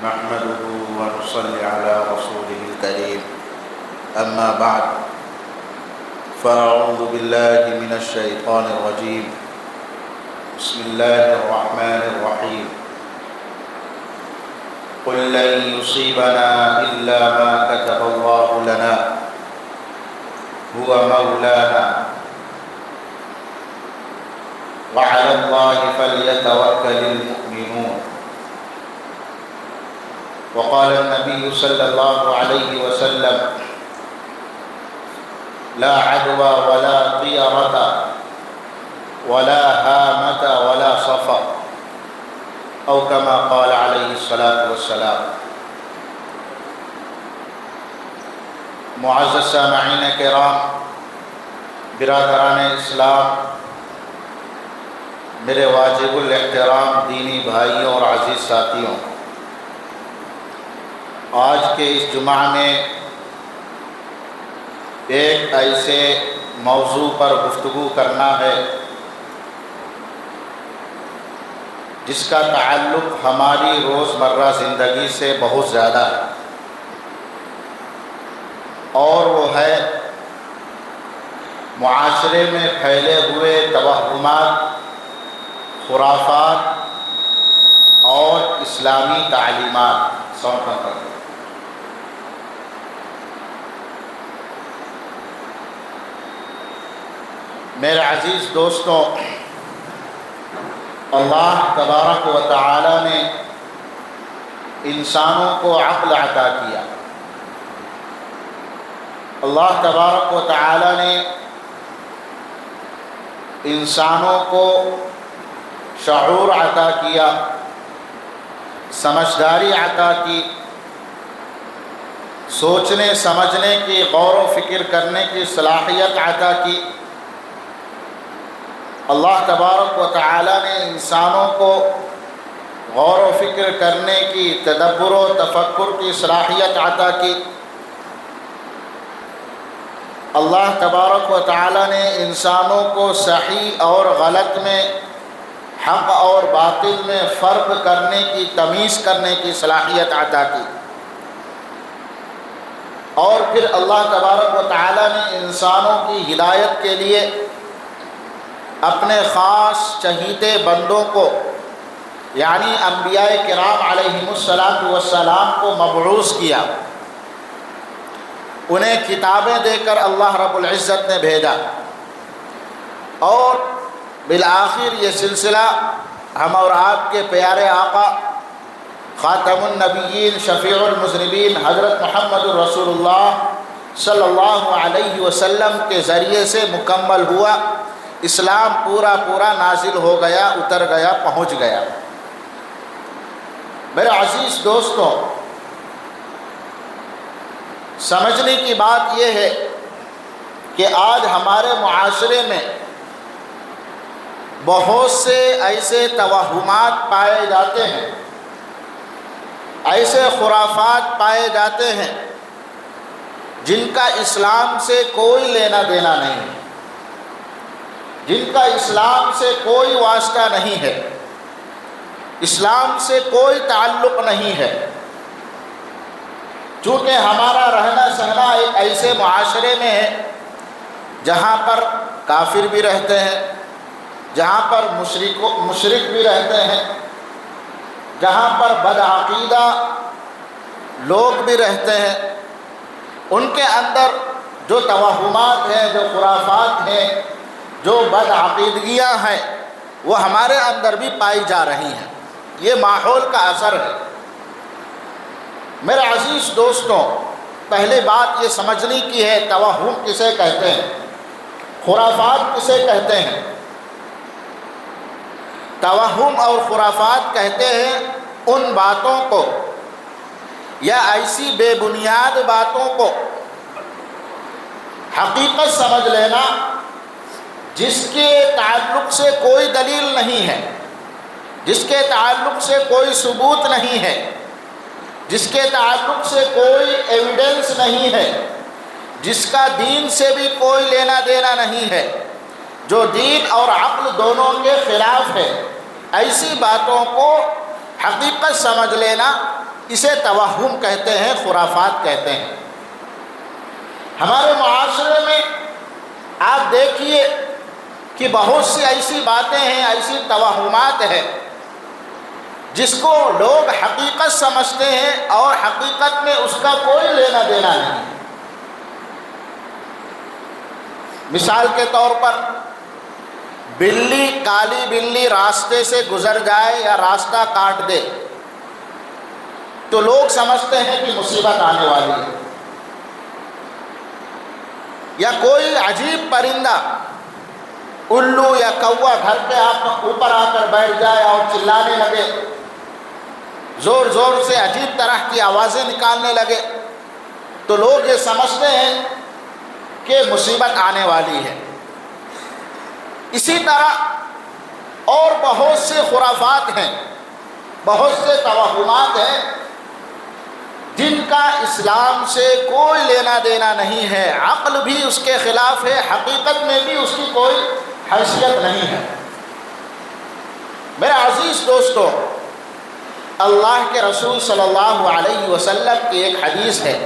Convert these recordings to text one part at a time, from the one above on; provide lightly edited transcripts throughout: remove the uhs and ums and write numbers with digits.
نحمده ونصلي على رسوله الكريم أما بعد فأعوذ بالله من الشيطان الرجيم بسم الله الرحمن الرحيم قل لن يصيبنا إلا ما كتب الله لنا هو مولانا وعلى الله فليتوكل المؤمنون وقال النبي صلى الله عليه وسلم لا عدوى ولا طيرة ولا هامة ولا صفر أو كما قال عليه الصلاة والسلام۔ معزز سامعین کرام، برادران اسلام، میرے واجب الاحترام دینی بھائیوں اور عزیز ساتھیوں، آج کے اس جمعہ میں ایک ایسے موضوع پر گفتگو کرنا ہے جس کا تعلق ہماری روزمرہ زندگی سے بہت زیادہ ہے، اور وہ ہے معاشرے میں پھیلے ہوئے توہمات، خرافات اور اسلامی تعلیمات۔ میرے عزیز دوستوں، اللہ تبارک و تعالی نے انسانوں کو عقل عطا کیا، اللہ تبارک و تعالی نے انسانوں کو شعور عطا کیا، سمجھداری عطا کی، سوچنے سمجھنے کی، غور و فکر کرنے کی صلاحیت عطا کی۔ اللہ تبارک و تعالی نے انسانوں کو غور و فکر کرنے کی، تدبر و تفکر کی صلاحیت عطا کی۔ اللہ تبارک و تعالی نے انسانوں کو صحیح اور غلط میں، حق اور باطل میں فرق کرنے کی، تمیز کرنے کی صلاحیت عطا کی۔ اور پھر اللہ تبارک و تعالی نے انسانوں کی ہدایت کے لیے اپنے خاص چہیتے بندوں کو، یعنی انبیاء کرام علیہم السلام کو مبعوث کیا، انہیں کتابیں دے کر اللہ رب العزت نے بھیجا، اور بالآخر یہ سلسلہ ہم اور آپ کے پیارے آقا خاتم النبیین شفیع المذنبین حضرت محمد رسول اللہ صلی اللہ علیہ وسلم کے ذریعے سے مکمل ہوا۔ اسلام پورا نازل ہو گیا، اتر گیا، پہنچ گیا۔ میرے عزیز دوستوں، سمجھنے کی بات یہ ہے کہ آج ہمارے معاشرے میں بہت سے ایسے توہمات پائے جاتے ہیں، ایسے خرافات پائے جاتے ہیں جن کا اسلام سے کوئی لینا دینا نہیں ہے، جن کا اسلام سے کوئی واسطہ نہیں ہے، اسلام سے کوئی تعلق نہیں ہے۔ چونکہ ہمارا رہنا سہنا ایک ایسے معاشرے میں ہے جہاں پر کافر بھی رہتے ہیں، جہاں پر مشرک بھی رہتے ہیں، جہاں پر بدعقیدہ لوگ بھی رہتے ہیں۔ ان کے اندر جو توہمات ہیں، جو خرافات ہیں، جو بدعقیدگیاں ہیں، وہ ہمارے اندر بھی پائی جا رہی ہیں۔ یہ ماحول کا اثر ہے۔ میرے عزیز دوستوں، پہلے بات یہ سمجھنے کی ہے، توہم کسے کہتے ہیں، خرافات کسے کہتے ہیں۔ توہم اور خرافات کہتے ہیں ان باتوں کو، یا ایسی بے بنیاد باتوں کو حقیقت سمجھ لینا جس کے تعلق سے کوئی دلیل نہیں ہے، جس کے تعلق سے کوئی ثبوت نہیں ہے، جس کے تعلق سے کوئی ایویڈنس نہیں ہے، جس کا دین سے بھی کوئی لینا دینا نہیں ہے، جو دین اور عقل دونوں کے خلاف ہے۔ ایسی باتوں کو حقیقت سمجھ لینا اسے توہم کہتے ہیں، خرافات کہتے ہیں۔ ہمارے معاشرے میں آپ دیکھیے کہ بہت سی ایسی باتیں ہیں، ایسی توہمات ہیں جس کو لوگ حقیقت سمجھتے ہیں اور حقیقت میں اس کا کوئی لینا دینا نہیں۔ مثال کے طور پر بلی، کالی بلی راستے سے گزر جائے یا راستہ کاٹ دے تو لوگ سمجھتے ہیں کہ مصیبت آنے والی ہے۔ یا کوئی عجیب پرندہ، الو یا کوا گھر کے اوپر آ کر بیٹھ جائے اور چلانے لگے، زور زور سے عجیب طرح کی آوازیں نکالنے لگے تو لوگ یہ سمجھتے ہیں کہ مصیبت آنے والی ہے۔ اسی طرح اور بہت سے خرافات ہیں، بہت سے توہمات ہیں جن کا اسلام سے کوئی لینا دینا نہیں ہے، عقل بھی اس کے خلاف ہے، حقیقت میں بھی اس کی کوئی حیثیت نہیں ہے۔ میرے عزیز دوستو، اللہ کے رسول صلی اللہ علیہ وسلم کی ایک حدیث ہے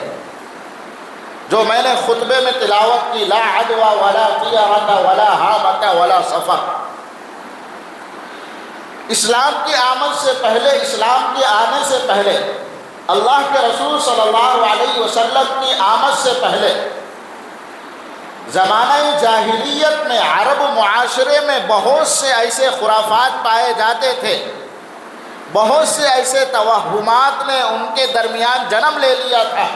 جو میں نے خطبے میں تلاوت کی، لا عدوى ولا طیرۃ ولا ہامۃ ولا سفر۔ اسلام کی آمد سے پہلے، اسلام کے آنے سے پہلے، اللہ کے رسول صلی اللہ علیہ وسلم کی آمد سے پہلے زمانہ جاہلیت میں عرب معاشرے میں بہت سے ایسے خرافات پائے جاتے تھے، بہت سے ایسے توہمات نے ان کے درمیان جنم لے لیا تھا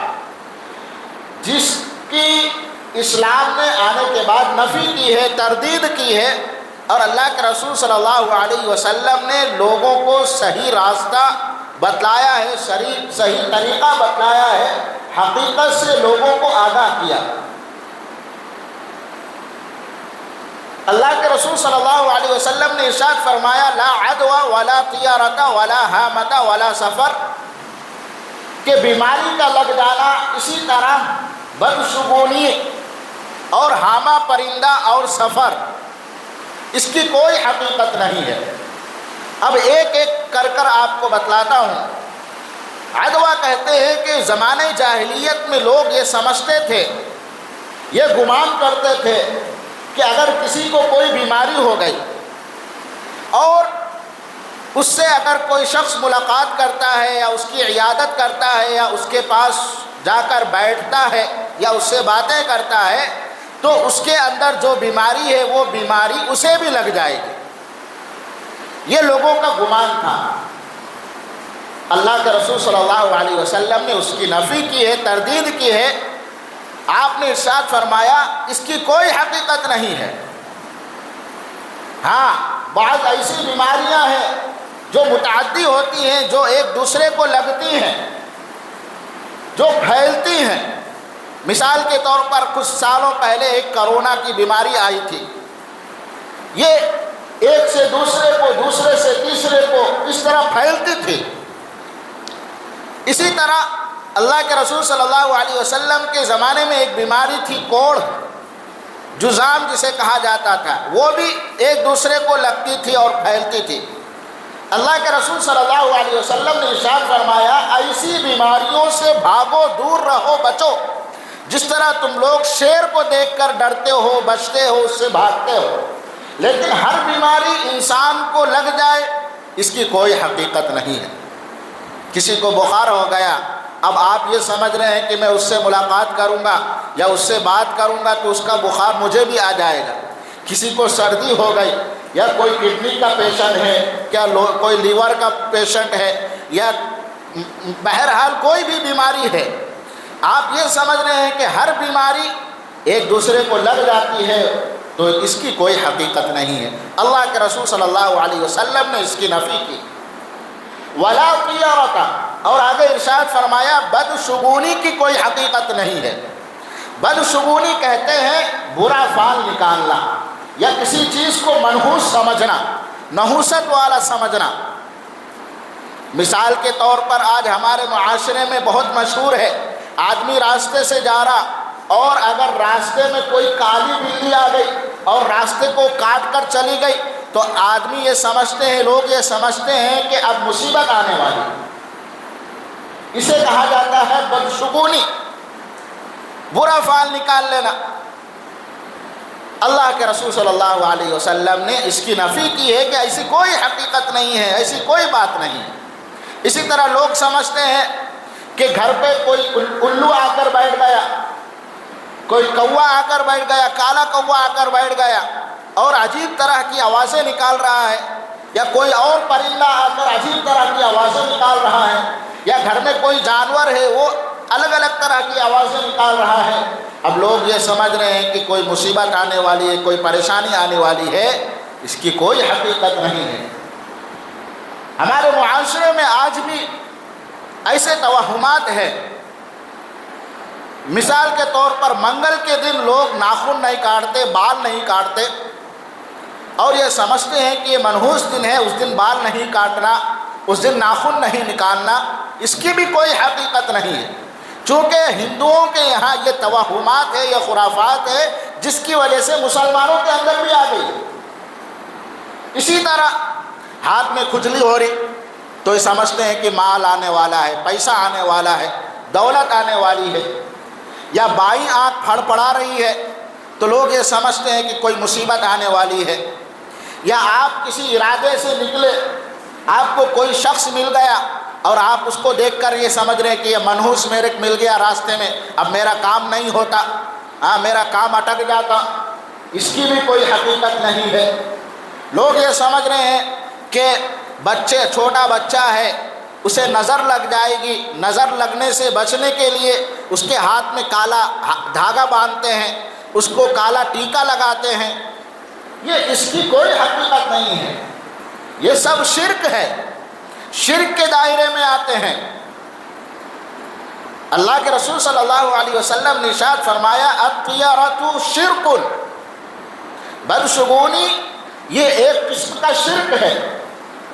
جس کی اسلام نے آنے کے بعد نفی کی ہے، تردید کی ہے، اور اللہ کے رسول صلی اللہ علیہ وسلم نے لوگوں کو صحیح راستہ بتلایا ہے، صحیح طریقہ بتلایا ہے، حقیقت سے لوگوں کو آگاہ کیا۔ اللہ کے رسول صلی اللہ علیہ وسلم نے ارشاد فرمایا، لا عدوى ولا طیرۃ ولا ہامۃ ولا سفر، کہ بیماری کا لگ جانا، اسی طرح بدشگونی اور ہامہ پرندہ اور سفر، اس کی کوئی حقیقت نہیں ہے۔ اب ایک ایک کر آپ کو بتلاتا ہوں۔ عدوہ کہتے ہیں کہ زمانے جاہلیت میں لوگ یہ سمجھتے تھے، یہ گمان کرتے تھے کہ اگر کسی کو کوئی بیماری ہو گئی اور اس سے اگر کوئی شخص ملاقات کرتا ہے یا اس کی عیادت کرتا ہے یا اس کے پاس جا کر بیٹھتا ہے یا اس سے باتیں کرتا ہے تو اس کے اندر جو بیماری ہے وہ بیماری اسے بھی لگ جائے گی۔ یہ لوگوں کا گمان تھا۔ اللہ کے رسول صلی اللہ علیہ وسلم نے اس کی نفی کی ہے، تردید کی ہے۔ آپ نے ارشاد فرمایا اس کی کوئی حقیقت نہیں ہے۔ ہاں، بعض ایسی بیماریاں ہیں جو متعدی ہوتی ہیں، جو ایک دوسرے کو لگتی ہیں، جو پھیلتی ہیں۔ مثال کے طور پر کچھ سالوں پہلے ایک کرونا کی بیماری آئی تھی، یہ ایک سے دوسرے کو، دوسرے سے تیسرے کو اس طرح پھیلتی تھی۔ اسی طرح اللہ کے رسول صلی اللہ علیہ وسلم کے زمانے میں ایک بیماری تھی، کوڑھ، جذام جسے کہا جاتا تھا، وہ بھی ایک دوسرے کو لگتی تھی اور پھیلتی تھی۔ اللہ کے رسول صلی اللہ علیہ وسلم نے ارشاد فرمایا، ایسی بیماریوں سے بھاگو، دور رہو، بچو، جس طرح تم لوگ شیر کو دیکھ کر ڈرتے ہو، بچتے ہو، اس سے بھاگتے ہو۔ لیکن ہر بیماری انسان کو لگ جائے اس کی کوئی حقیقت نہیں ہے۔ کسی کو بخار ہو گیا، اب آپ یہ سمجھ رہے ہیں کہ میں اس سے ملاقات کروں گا یا اس سے بات کروں گا تو اس کا بخار مجھے بھی آ جائے گا۔ کسی کو سردی ہو گئی یا کوئی کڈنی کا پیشنٹ ہے، کیا کوئی لیور کا پیشنٹ ہے، یا بہرحال کوئی بھی بیماری ہے، آپ یہ سمجھ رہے ہیں کہ ہر بیماری ایک دوسرے کو لگ جاتی ہے تو اس کی کوئی حقیقت نہیں ہے۔ اللہ کے رسول صلی اللہ علیہ وسلم نے اس کی نفی کی۔ ولا طیرۃ، اور آگے ارشاد فرمایا بدشگونی کی کوئی حقیقت نہیں ہے۔ بدشگونی کہتے ہیں برا فال نکالنا یا کسی چیز کو منحوس سمجھنا، نحوست والا سمجھنا۔ مثال کے طور پر آج ہمارے معاشرے میں بہت مشہور ہے، آدمی راستے سے جا رہا اور اگر راستے میں کوئی کالی بلی آ گئی اور راستے کو کاٹ کر چلی گئی تو آدمی یہ سمجھتے ہیں، لوگ یہ سمجھتے ہیں کہ اب مصیبت آنے والی۔ اسے کہا جاتا ہے بدشگونی، برا فعل نکال لینا۔ اللہ کے رسول صلی اللہ علیہ وسلم نے اس کی نفی کی ہے کہ ایسی کوئی حقیقت نہیں ہے، ایسی کوئی بات نہیں۔ اسی طرح لوگ سمجھتے ہیں کہ گھر پہ کوئی الو آ کر بیٹھ گیا، کوئی کوا آ کر بیٹھ گیا، کالا کوا آ کر بیٹھ گیا اور عجیب طرح کی آوازیں نکال رہا ہے، یا کوئی اور پرندہ آ کر عجیب طرح کی آوازیں نکال رہا ہے، یا گھر میں کوئی جانور ہے وہ الگ الگ طرح کی آوازیں نکال رہا ہے۔ اب لوگ یہ سمجھ رہے ہیں کہ کوئی مصیبت آنے والی ہے، کوئی پریشانی آنے والی ہے، اس کی کوئی حقیقت نہیں ہے۔ ہمارے معاشرے میں آج بھی ایسے توہمات ہیں۔ مثال کے طور پر منگل کے دن لوگ ناخن نہیں کاٹتے، بال نہیں کاٹتے، اور یہ سمجھتے ہیں کہ یہ منحوس دن ہے، اس دن بال نہیں کاٹنا، اس دن ناخن نہیں نکالنا، اس کی بھی کوئی حقیقت نہیں ہے۔ چونکہ ہندوؤں کے یہاں یہ توہمات ہے، یہ خرافات ہے، جس کی وجہ سے مسلمانوں کے اندر بھی آ گئی۔ اسی طرح ہاتھ میں کھجلی ہو رہی تو یہ سمجھتے ہیں کہ مال آنے والا ہے، پیسہ آنے والا ہے، دولت آنے والی ہے، یا بائیں آنکھ پھڑ پڑا رہی ہے تو لوگ یہ سمجھتے ہیں کہ کوئی مصیبت آنے والی ہے، یا آپ کسی ارادے سے نکلے، آپ کو کوئی شخص مل گیا اور آپ اس کو دیکھ کر یہ سمجھ رہے ہیں کہ یہ منحوس میرے مل گیا راستے میں، اب میرا کام نہیں ہوتا، میرا کام اٹک جاتا، اس کی بھی کوئی حقیقت نہیں ہے۔ لوگ یہ سمجھ رہے ہیں کہ چھوٹا بچہ ہے، اسے نظر لگ جائے گی، نظر لگنے سے بچنے کے لیے اس کے ہاتھ میں کالا دھاگا باندھتے ہیں، اس کو کالا ٹیکا لگاتے ہیں۔ یہ اس کی کوئی حقیقت نہیں ہے، یہ سب شرک ہے، شرک کے دائرے میں آتے ہیں۔ اللہ کے رسول صلی اللہ علیہ وسلم نے ارشاد فرمایا الطیرۃ شرک، بدشگونی یہ ایک قسم کا شرک ہے،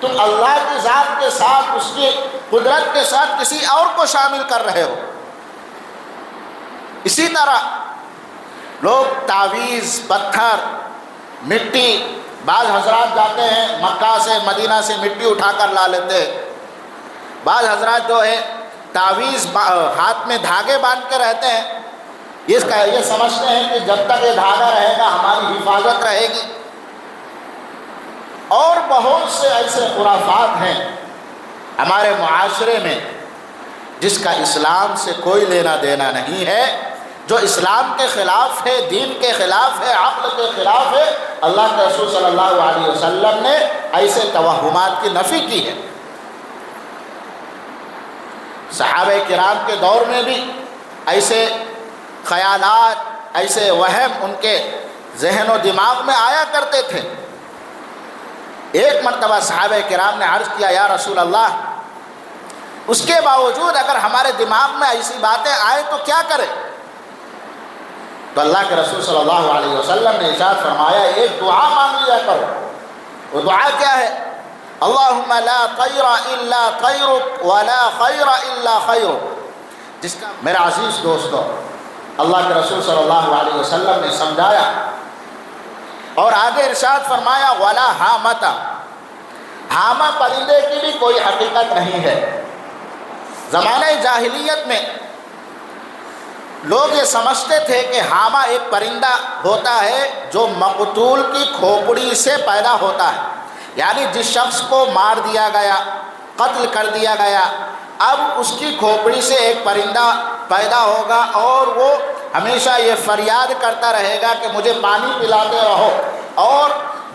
تم اللہ کی ذات کے ساتھ، اس کی قدرت کے ساتھ کسی اور کو شامل کر رہے ہو۔ اسی طرح لوگ تعویذ، پتھر، مٹی، بعض حضرات جاتے ہیں مکہ سے مدینہ سے مٹی اٹھا کر لا لیتے ہیں، بعض حضرات جو ہے تعویذ ہاتھ میں دھاگے باندھ کے رہتے ہیں، یہ سمجھتے ہیں کہ جب تک یہ دھاگا رہے گا ہماری حفاظت رہے گی۔ اور بہت سے ایسے خرافات ہیں ہمارے معاشرے میں جس کا اسلام سے کوئی لینا دینا نہیں ہے، جو اسلام کے خلاف ہے، دین کے خلاف ہے، عقل کے خلاف ہے۔ اللہ کے رسول صلی اللہ علیہ وسلم نے ایسے توہمات کی نفی کی ہے۔ صحابہ کرام کے دور میں بھی ایسے خیالات، ایسے وہم ان کے ذہن و دماغ میں آیا کرتے تھے۔ ایک مرتبہ صحابہ کرام نے عرض کیا یا رسول اللہ، اس کے باوجود اگر ہمارے دماغ میں ایسی باتیں آئیں تو کیا کریں؟ تو اللہ کے رسول صلی اللہ علیہ وسلم نے ارشاد فرمایا ایک دعا مانگ لیا کرو۔ وہ دعا کیا ہے؟ اللہم لا خیر الا خیرک ولا خیر الا خیرک، جس کا میرا عزیز دوستو اللہ کے رسول صلی اللہ علیہ وسلم نے سمجھایا اور آگے ارشاد فرمایا ولا حامۃ، حامہ پرندے کی بھی کوئی حقیقت نہیں ہے۔ زمانہ جاہلیت میں لوگ یہ سمجھتے تھے کہ حامہ ایک پرندہ ہوتا ہے جو مقتول کی کھوپڑی سے پیدا ہوتا ہے، یعنی جس شخص کو مار دیا گیا، قتل کر دیا گیا، اب اس کی کھوپڑی سے ایک پرندہ پیدا ہوگا اور وہ ہمیشہ یہ فریاد کرتا رہے گا کہ مجھے پانی پلاتے رہو، اور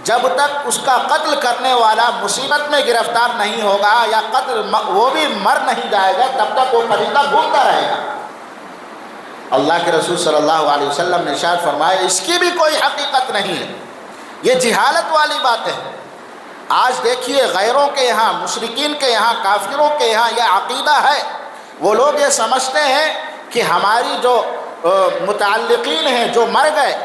جب تک اس کا قتل کرنے والا مصیبت میں گرفتار نہیں ہوگا یا قتل وہ بھی مر نہیں جائے گا تب تک وہ پرندہ گھومتا رہے گا۔ اللہ کے رسول صلی اللہ علیہ وسلم نے ارشاد فرمایا اس کی بھی کوئی حقیقت نہیں ہے، یہ جہالت والی بات ہے۔ آج دیکھیے غیروں کے یہاں، مشرکین کے یہاں، کافروں کے یہاں یہ عقیدہ ہے، وہ لوگ یہ سمجھتے ہیں کہ ہماری جو متعلقین ہیں، جو مر گئے،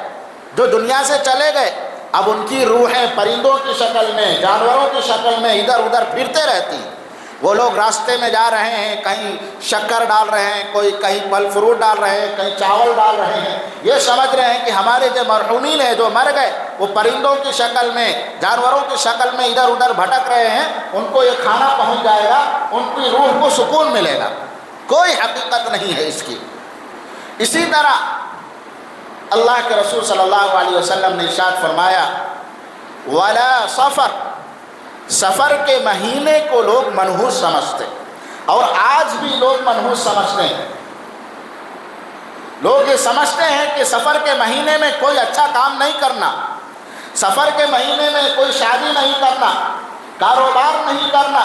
جو دنیا سے چلے گئے، اب ان کی روحیں پرندوں کی شکل میں، جانوروں کی شکل میں ادھر ادھر پھرتے رہتی ہیں۔ وہ لوگ راستے میں جا رہے ہیں، کہیں شکر ڈال رہے ہیں، کوئی کہیں پھل فروٹ ڈال رہے ہیں، کہیں چاول ڈال رہے ہیں، یہ سمجھ رہے ہیں کہ ہمارے جو مرحومین ہیں، جو مر گئے، وہ پرندوں کی شکل میں، جانوروں کی شکل میں ادھر ادھر بھٹک رہے ہیں، ان کو یہ کھانا پہنچ جائے گا، ان کی روح کو سکون ملے گا۔ کوئی حقیقت نہیں ہے اس کی۔ اسی طرح اللہ کے رسول صلی اللہ علیہ وسلم نے ارشاد فرمایا ولا سفر، سفر کے مہینے کو لوگ منحوس سمجھتے، اور آج بھی لوگ منحوس سمجھتے ہیں۔ لوگ یہ سمجھتے ہیں کہ سفر کے مہینے میں کوئی اچھا کام نہیں کرنا، سفر کے مہینے میں کوئی شادی نہیں کرنا، کاروبار نہیں کرنا،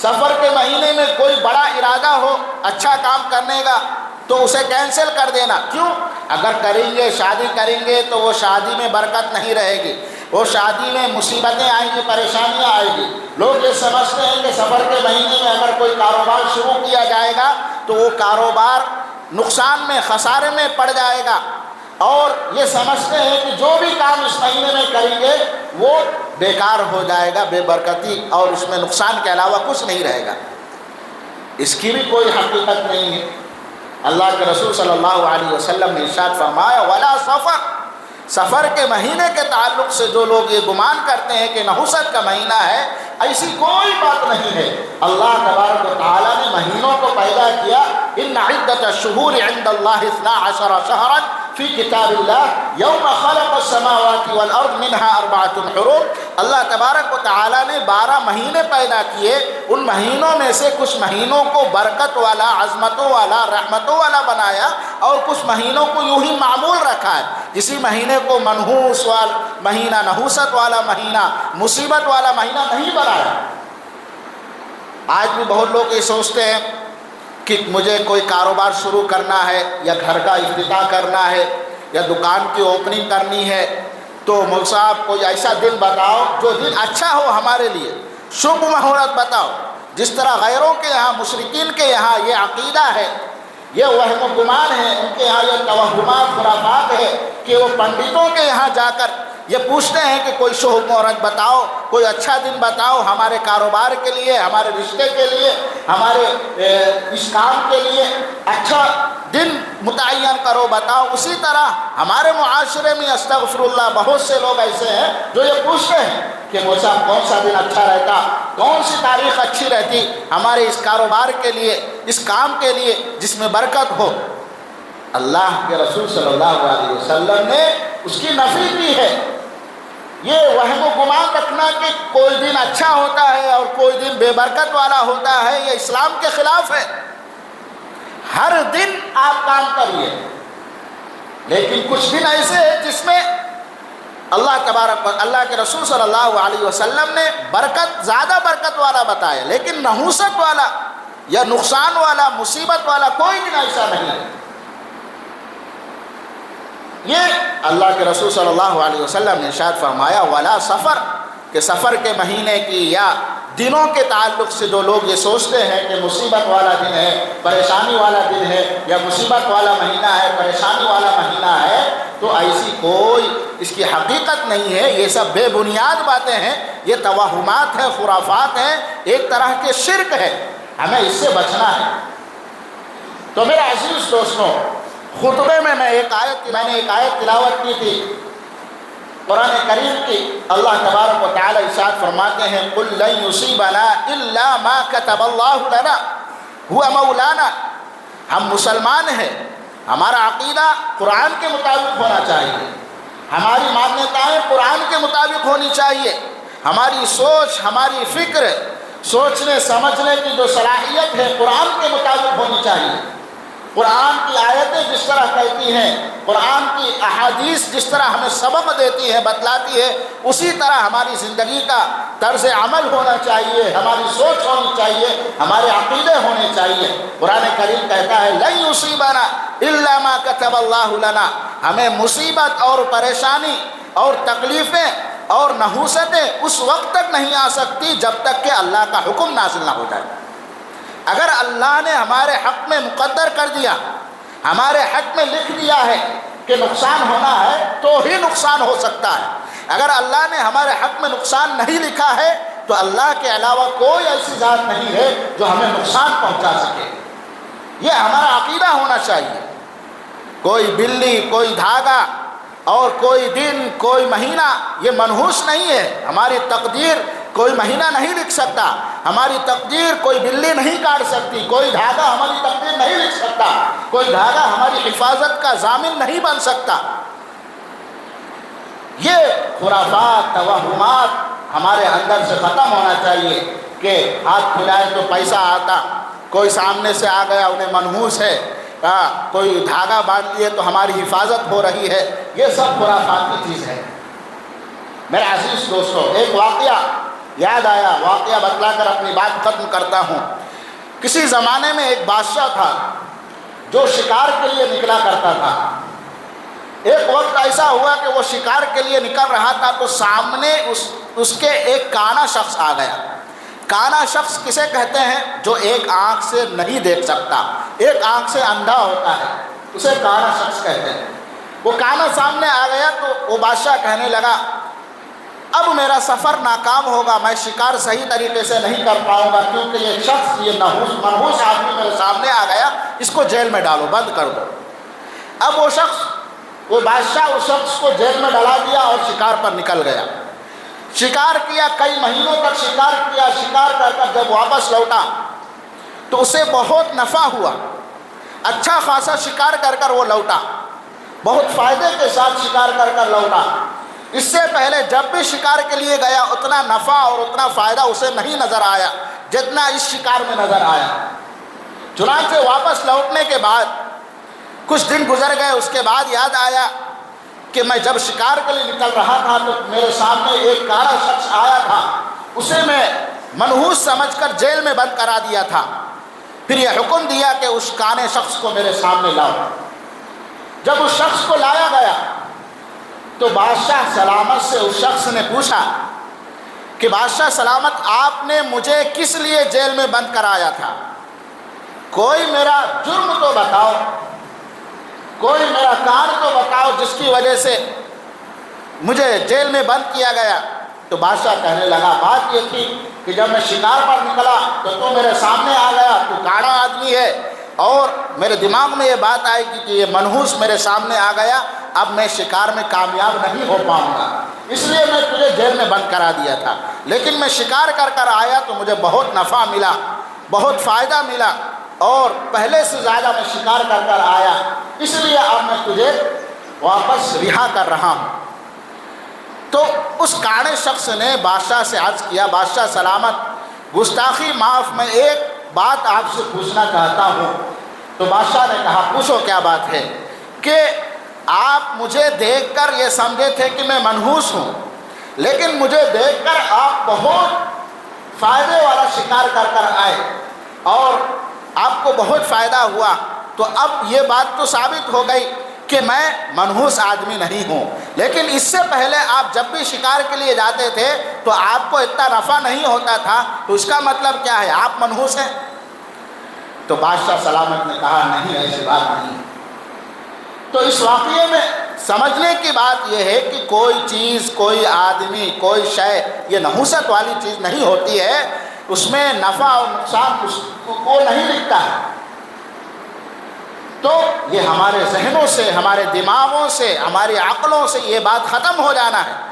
سفر کے مہینے میں کوئی بڑا ارادہ ہو اچھا کام کرنے کا تو اسے کینسل کر دینا۔ کیوں؟ اگر کریں گے، شادی کریں گے تو وہ شادی میں برکت نہیں رہے گی، وہ شادی میں مصیبتیں آئیں گی، پریشانیاں آئیں گی۔ لوگ یہ سمجھتے ہیں کہ سفر کے مہینے میں اگر کوئی کاروبار شروع کیا جائے گا تو وہ کاروبار نقصان میں، خسارے میں پڑ جائے گا، اور یہ سمجھتے ہیں کہ جو بھی کام اس مہینے میں کریں گے وہ بیکار ہو جائے گا، بے برکتی، اور اس میں نقصان کے علاوہ کچھ نہیں رہے گا۔ اس کی بھی کوئی حقیقت نہیں ہے۔ اللہ کے رسول صلی اللہ علیہ وسلم نے ارشاد فرمایا ولا سفر، سفر کے مہینے کے تعلق سے جو لوگ یہ گمان کرتے ہیں کہ نحوست کا مہینہ ہے، ایسی کوئی بات نہیں ہے۔ اللہ تبارک و تعالیٰ نے مہینوں کو پیدا کیا، ان عدت الشہور عند اللہ 12 شہرا فی کتاب اللہ یوم خلق السماوات والارض منها 4 حرم۔ اللہ تبارک و تعالیٰ نے 12 مہینے پیدا کیے، ان مہینوں میں سے کچھ مہینوں کو برکت والا، عظمتوں والا، رحمتوں والا بنایا، اور کچھ مہینوں کو یوں ہی معمول رکھا ہے۔ کسی مہینے کو منحوس والا مہینہ، نحوست والا مہینہ، مصیبت والا مہینہ نہیں بنایا۔ آج بھی بہت لوگ یہ سوچتے ہیں کہ مجھے کوئی کاروبار شروع کرنا ہے، یا گھر کا افتتاح کرنا ہے، یا دکان کی اوپننگ کرنی ہے، تو مول صاحب کوئی ایسا دن بتاؤ جو دن اچھا ہو ہمارے لیے، شبھ مہورت بتاؤ۔ جس طرح غیروں کے یہاں، مشرکین کے یہاں یہ عقیدہ ہے، یہ وہم و گمان ہے، ان کے یہاں یہ توہمات، خرافات ہے کہ وہ پنڈتوں کے یہاں جا کر یہ پوچھتے ہیں کہ کوئی شبھ مہورت بتاؤ، کوئی اچھا دن بتاؤ ہمارے کاروبار کے لیے، ہمارے رشتے کے لیے، ہمارے اس کام کے لیے اچھا دن متعین کرو، بتاؤ۔ اسی طرح ہمارے معاشرے میں استغفر اللہ بہت سے لوگ ایسے ہیں جو یہ پوچھتے ہیں کہ مول صاحب کون سا دن اچھا رہتا، کون سی تاریخ اچھی رہتی ہمارے اس کاروبار کے لیے، اس کام کے لیے جس میں برکت ہو۔ اللہ کے رسول صلی اللہ علیہ وسلم نے اس کی نفی کی ہے۔ یہ وہم و گمان رکھنا کہ کوئی دن اچھا ہوتا ہے اور کوئی دن بے برکت والا ہوتا ہے، یہ اسلام کے خلاف ہے۔ ہر دن آپ کام کریے، لیکن کچھ دن ایسے ہیں جس میں اللہ کے رسول صلی اللہ علیہ وسلم نے برکت، زیادہ برکت والا بتایا، لیکن نحوست والا یا نقصان والا، مصیبت والا کوئی دن ایسا نہیں ہے۔ یہ اللہ کے رسول صلی اللہ علیہ وسلم نے ارشاد فرمایا ولا سفر، کہ سفر کے مہینے کی یا دنوں کے تعلق سے جو لوگ یہ سوچتے ہیں کہ مصیبت والا دن ہے، پریشانی والا دن ہے، یا مصیبت والا مہینہ ہے، پریشانی والا مہینہ ہے، تو ایسی کوئی اس کی حقیقت نہیں ہے۔ یہ سب بے بنیاد باتیں ہیں، یہ توہمات ہیں، خرافات ہیں، ایک طرح کے شرک ہے، ہمیں اس سے بچنا ہے۔ تو میرے عزیز دوستوں، خطبے میں میں نے ایک آیت تلاوت کی تھی قرآن کریم کی۔ اللہ تبارک و تعالی ارشاد فرماتے ہیں قُلْ لَن يُصِيبَنَا إِلَّا مَا كَتَبَ اللَّهُ لَنَا هُوَ مَوْلَانَا۔ ہم مسلمان ہیں، ہمارا عقیدہ قرآن کے مطابق ہونا چاہیے، ہماری مانیتائیں قرآن کے مطابق ہونی چاہیے، ہماری سوچ، ہماری فکر، سوچنے سمجھنے کی جو صلاحیت ہے قرآن کے مطابق ہونی چاہیے۔ قرآن کی آیتیں جس طرح کہتی ہیں، قرآن کی احادیث جس طرح ہمیں سبق دیتی ہے، بتلاتی ہے، اسی طرح ہماری زندگی کا طرز عمل ہونا چاہیے، ہماری سوچ ہونی چاہیے، ہمارے عقیدے ہونے چاہیے۔ قرآن کریم کہتا ہے لن یصیبنا الا ما كتب اللہ لنا، ہمیں مصیبت اور پریشانی اور تکلیفیں اور نحوستیں اس وقت تک نہیں آ سکتی جب تک کہ اللہ کا حکم نازل نہ ہو جائے۔ اگر اللہ نے ہمارے حق میں مقدر کر دیا، ہمارے حق میں لکھ دیا ہے کہ نقصان ہونا ہے تو ہی نقصان ہو سکتا ہے۔ اگر اللہ نے ہمارے حق میں نقصان نہیں لکھا ہے تو اللہ کے علاوہ کوئی ایسی ذات نہیں ہے جو ہمیں نقصان پہنچا سکے۔ یہ ہمارا عقیدہ ہونا چاہیے۔ کوئی بلی، کوئی دھاگا اور کوئی دن، کوئی مہینہ یہ منحوس نہیں ہے۔ ہماری تقدیر کوئی مہینہ نہیں لکھ سکتا، ہماری تقدیر کوئی بلی نہیں کاٹ سکتی، کوئی دھاگا ہماری تقدیر نہیں لکھ سکتا، کوئی دھاگا ہماری حفاظت کا ضامن نہیں بن سکتا۔ یہ خرافات، توہمات ہمارے اندر سے ختم ہونا چاہیے کہ ہاتھ کھلائے تو پیسہ آتا، کوئی سامنے سے آ گیا انہیں منحوس ہے، کوئی دھاگا باندھ لیے تو ہماری حفاظت ہو رہی ہے، یہ سب خرافات کی چیز ہے۔ میرے عزیز دوستو، ایک واقعہ یاد آیا، واقعہ بتلا کر اپنی بات ختم کرتا ہوں۔ کسی زمانے میں ایک بادشاہ تھا جو شکار کے لیے نکلا کرتا تھا۔ ایک وقت ایسا ہوا کہ وہ شکار کے لیے نکل رہا تھا تو سامنے اس کے ایک کانا شخص آ گیا۔ کانا شخص کسے کہتے ہیں؟ جو ایک آنکھ سے نہیں دیکھ سکتا، ایک آنکھ سے اندھا ہوتا ہے، اسے کانا شخص کہتے ہیں۔ وہ کانا سامنے آ گیا تو وہ بادشاہ کہنے لگا اب میرا سفر ناکام ہوگا، میں شکار صحیح طریقے سے نہیں کر پاؤں گا، کیونکہ یہ شخص، یہ منحوس آدمی میرے سامنے آ گیا، اس کو جیل میں ڈالو، بند کر دو۔ اب وہ بادشاہ اس شخص کو جیل میں ڈلا دیا اور شکار پر نکل گیا۔ شکار کیا، کئی مہینوں تک شکار کیا، شکار کر کر جب واپس لوٹا تو اسے بہت نفع ہوا، اچھا خاصا شکار کر کر وہ لوٹا، بہت فائدے کے ساتھ شکار کر کر لوٹا۔ اس سے پہلے جب بھی شکار کے لیے گیا اتنا نفع اور اتنا فائدہ اسے نہیں نظر آیا جتنا اس شکار میں نظر آیا۔ چنانچہ واپس لوٹنے کے بعد کچھ دن گزر گئے، اس کے بعد یاد آیا کہ میں جب شکار کے لیے نکل رہا تھا تو میرے سامنے ایک کانا شخص آیا تھا، اسے میں منحوس سمجھ کر جیل میں بند کرا دیا تھا۔ پھر یہ حکم دیا کہ اس کانے شخص کو میرے سامنے لاؤ۔ جب اس شخص کو لایا گیا تو بادشاہ سلامت سے اس شخص نے پوچھا کہ بادشاہ سلامت، آپ نے مجھے کس لیے جیل میں بند کرایا تھا؟ کوئی میرا جرم تو بتاؤ، کوئی میرا کار تو بتاؤ جس کی وجہ سے مجھے جیل میں بند کیا گیا۔ تو بادشاہ کہنے لگا بات یہ تھی کہ جب میں شکار پر نکلا تو میرے سامنے آ گیا، تو کاڑا آدمی ہے، اور میرے دماغ میں یہ بات آئے گی کہ یہ منحوس میرے سامنے آ گیا، اب میں شکار میں کامیاب نہیں ہو پاؤں گا، اس لیے میں تجھے جیل میں بند کرا دیا تھا۔ لیکن میں شکار کر کر آیا تو مجھے بہت نفع ملا، بہت فائدہ ملا، اور پہلے سے زیادہ میں شکار کر کر آیا، اس لیے اب میں تجھے واپس رہا کر رہا ہوں۔ تو اس کانے شخص نے بادشاہ سے عرض کیا بادشاہ سلامت، گستاخی معاف، میں ایک بات آپ سے پوچھنا چاہتا ہوں۔ تو بادشاہ نے کہا پوچھو کیا بات ہے؟ کہ آپ مجھے دیکھ کر یہ سمجھے تھے کہ میں منحوس ہوں، لیکن مجھے دیکھ کر آپ بہت فائدے والا شکار کر کر آئے اور آپ کو بہت فائدہ ہوا، تو اب یہ بات تو ثابت ہو گئی کہ میں منحوس آدمی نہیں ہوں۔ لیکن اس سے پہلے آپ جب بھی شکار کے لیے جاتے تھے تو آپ کو اتنا نفع نہیں ہوتا تھا، تو اس کا مطلب کیا ہے؟ آپ منحوس ہیں؟ تو بادشاہ سلامت نے کہا نہیں، ایسی بات نہیں۔ تو اس واقعے میں سمجھنے کی بات یہ ہے کہ کوئی چیز، کوئی آدمی، کوئی شے یہ نحوست والی چیز نہیں ہوتی ہے، اس میں نفع اور نقصان کو نہیں لکھتا ہے۔ تو یہ ہمارے ذہنوں سے، ہمارے دماغوں سے، ہماری عقلوں سے یہ بات ختم ہو جانا ہے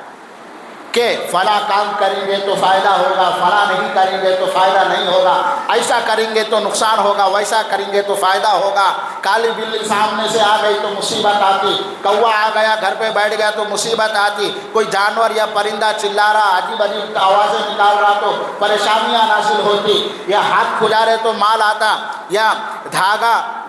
کہ فلاں کام کریں گے تو فائدہ ہوگا، فلاں نہیں کریں گے تو فائدہ نہیں ہوگا، ایسا کریں گے تو نقصان ہوگا، ویسا کریں گے تو فائدہ ہوگا، کالی بلی سامنے سے آ گئی تو مصیبت آتی، کوا آ گیا گھر پہ بیٹھ گیا تو مصیبت آتی، کوئی جانور یا پرندہ چلا رہا، عجیب عجیب آوازیں نکال رہا تو پریشانیاں نازل ہوتی، یا ہاتھ کھلا رہے تو مال آتا، یا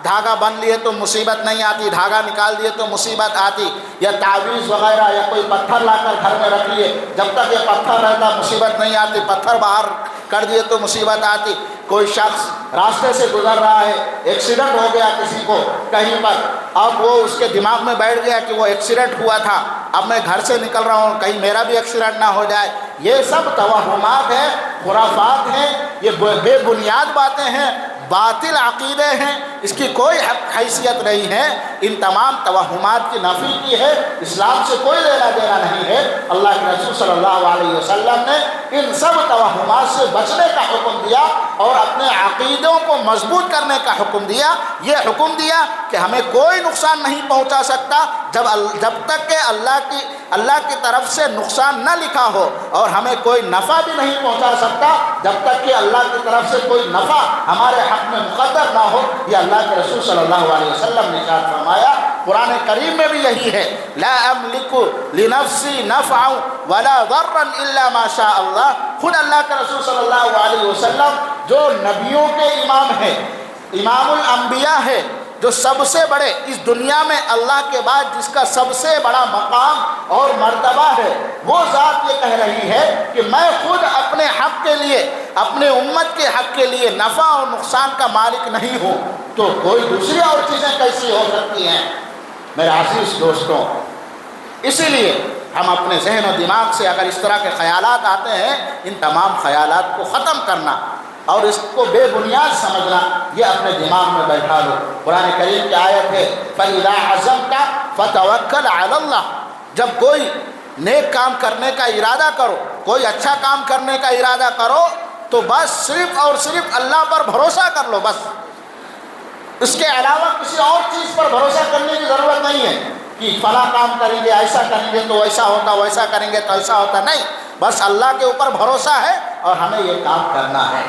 دھاگا بن لیے تو مصیبت نہیں آتی، دھاگا نکال دیے تو مصیبت آتی، یا تعویذ وغیرہ یا کوئی پتھر لا کر گھر میں رکھ لیے، جب تک یہ پتھر رہتا مصیبت نہیں آتی، پتھر باہر کر دیے تو مصیبت آتی۔ کوئی شخص راستے سے گزر رہا ہے، ایکسیڈنٹ ہو گیا کسی کو کہیں پر، اب وہ اس کے دماغ میں بیٹھ گیا کہ وہ ایکسیڈنٹ ہوا تھا، اب میں گھر سے نکل رہا ہوں کہیں میرا بھی ایکسیڈنٹ نہ ہو جائے۔ یہ سب توہمات ہیں، خرافات ہیں، یہ بے بنیاد باتیں ہیں، باطل عقیدے ہیں، اس کی کوئی حیثیت نہیں ہے، ان تمام توہمات کی نفی کی ہے، اسلام سے کوئی لینا دینا نہیں ہے۔ اللہ کے رسول صلی اللہ علیہ وسلم نے ان سب توہمات سے بچنے کا حکم دیا اور اپنے عقیدوں کو مضبوط کرنے کا حکم دیا۔ یہ حکم دیا کہ ہمیں کوئی نقصان نہیں پہنچا سکتا جب تک کہ اللہ کی طرف سے نقصان نہ لکھا ہو، اور ہمیں کوئی نفع بھی نہیں پہنچا سکتا جب تک کہ اللہ کی طرف سے کوئی نفع ہمارے حق میں مقدر نہ ہو۔ یہ اللہ کے رسول صلی اللہ علیہ وسلم نے ارشاد فرمایا۔ قرآن کریم میں بھی یہی ہے، لا املک لنفسی نفعا ولا ضرا الا ما شاء اللہ۔ خود اللہ کے رسول صلی اللہ علیہ وسلم جو نبیوں کے امام ہیں، امام الانبیاء ہے، جو سب سے بڑے اس دنیا میں اللہ کے بعد جس کا سب سے بڑا مقام اور مرتبہ ہے، وہ ذات یہ کہہ رہی ہے کہ میں خود اپنے حق کے لیے، اپنے امت کے حق کے لیے نفع اور نقصان کا مالک نہیں ہوں، تو کوئی دوسری اور چیزیں کیسی ہو سکتی ہیں؟ میرے عزیز دوستوں، اسی لیے ہم اپنے ذہن و دماغ سے اگر اس طرح کے خیالات آتے ہیں، ان تمام خیالات کو ختم کرنا اور اس کو بے بنیاد سمجھنا، یہ اپنے دماغ میں بیٹھا لو۔ قرآن کریم کی آیت ہے، فَإِذَا عَزَمْتَ فَتَوَكَّلْ عَلَى اللَّهِ۔ جب کوئی نیک کام کرنے کا ارادہ کرو، کوئی اچھا کام کرنے کا ارادہ کرو، تو بس صرف اور صرف اللہ پر بھروسہ کر لو، بس اس کے علاوہ کسی اور چیز پر بھروسہ کرنے کی ضرورت نہیں ہے کہ فلاں کام کریں گے، ایسا کریں گے تو ایسا ہوتا، ویسا کریں گے تو ایسا ہوتا، نہیں، بس اللہ کے اوپر بھروسہ ہے اور ہمیں یہ کام کرنا ہے۔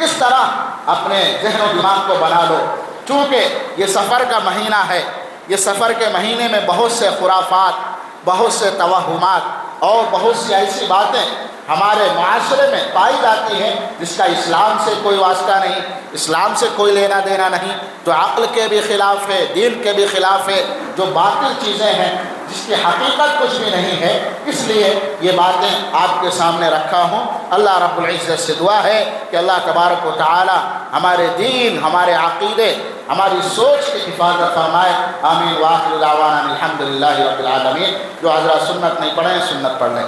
اس طرح اپنے ذہن و دماغ کو بنا لو، چونکہ یہ سفر کا مہینہ ہے، یہ سفر کے مہینے میں بہت سے خرافات، بہت سے توہمات اور بہت سی ایسی باتیں ہمارے معاشرے میں پائی جاتی ہیں جس کا اسلام سے کوئی واسطہ نہیں، اسلام سے کوئی لینا دینا نہیں، جو عقل کے بھی خلاف ہے، دین کے بھی خلاف ہے، جو باطل چیزیں ہیں جس کی حقیقت کچھ بھی نہیں ہے۔ اس لیے یہ باتیں آپ کے سامنے رکھا ہوں۔ اللہ رب العزت سے دعا ہے کہ اللہ تبارک و تعالی ہمارے دین، ہمارے عقیدے، ہماری سوچ کی حفاظت فرمائے۔ آمین۔ وآخر دعوانا الحمدللہ رب العالمین۔ جو حضرات سنت نہیں پڑھیں سنت پڑھ لیں۔